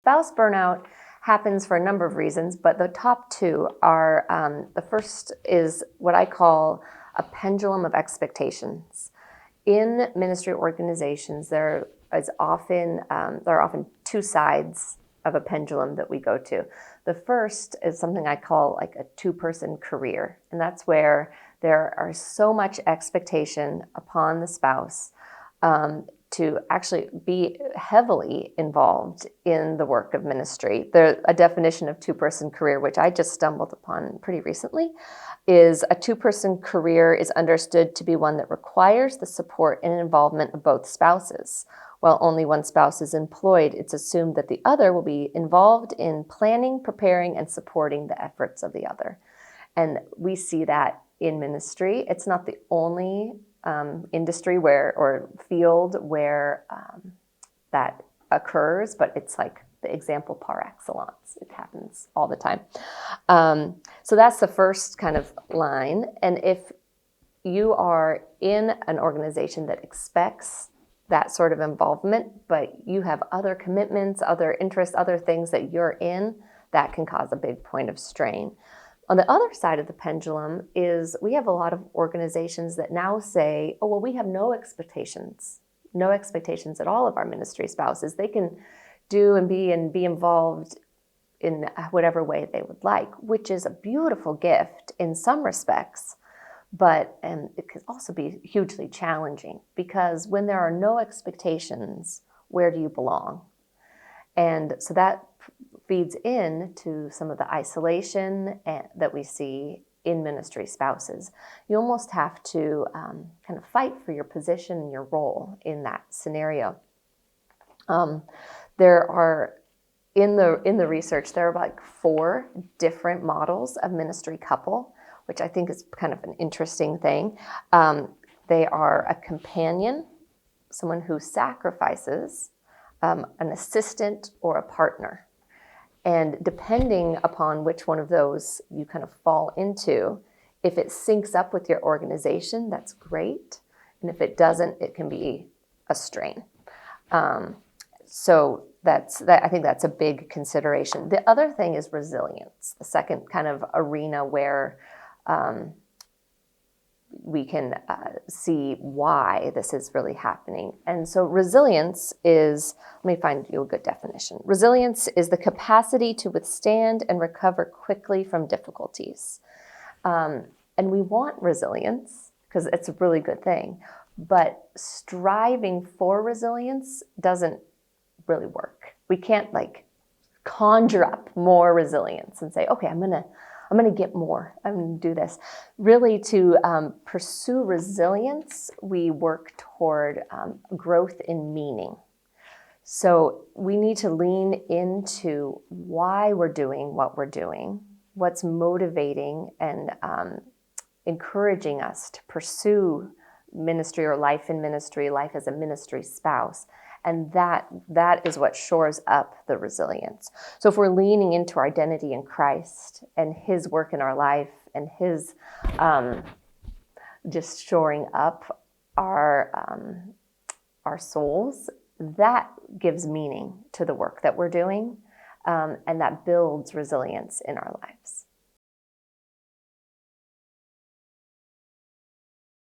Spouse burnout happens for a number of reasons, but the top two are, the first is what I call a pendulum of expectations. In ministry organizations, there are often two sides of a pendulum that we go to. The first is something I call like a two-person career, and that's where there are so much expectation upon the spouse to actually be heavily involved in the work of ministry. A definition of two-person career, which I just stumbled upon pretty recently, is a two-person career is understood to be one that requires the support and involvement of both spouses. While only one spouse is employed, it's assumed that the other will be involved in planning, preparing, and supporting the efforts of the other. And we see that in ministry. It's not the only industry or field where that occurs, but it's like the example par excellence. It happens all the time. So that's the first kind of line. And if you are in an organization that expects that sort of involvement, but you have other commitments, other interests, other things that you're in, that can cause a big point of strain. On the other side of the pendulum is we have a lot of organizations that now say, oh, well, we have no expectations at all of our ministry spouses. They can do and be involved in whatever way they would like, which is a beautiful gift in some respects, but it can also be hugely challenging because when there are no expectations, where do you belong? And so that feeds into some of the isolation that we see in ministry spouses. You almost have to kind of fight for your position and your role in that scenario. There are, in the research, there are like 4 different models of ministry couple, which I think is kind of an interesting thing. They are a companion, someone who sacrifices, an assistant, or a partner. And depending upon which one of those you kind of fall into, if it syncs up with your organization, that's great. And if it doesn't, it can be a strain. So I think that's a big consideration. The other thing is resilience, the second kind of arena where we can see why this is really happening. And so resilience is, let me find you a good definition. Resilience is the capacity to withstand and recover quickly from difficulties. And we want resilience because it's a really good thing, but striving for resilience doesn't really work. We can't like conjure up more resilience and say, okay, I'm going to get more. I'm going to do this. Really, to pursue resilience, we work toward growth in meaning. So we need to lean into why we're doing what we're doing, what's motivating and encouraging us to pursue ministry or life in ministry, life as a ministry spouse. And that is what shores up the resilience. So if we're leaning into our identity in Christ and his work in our life and his just shoring up our souls, that gives meaning to the work that we're doing, and that builds resilience in our lives.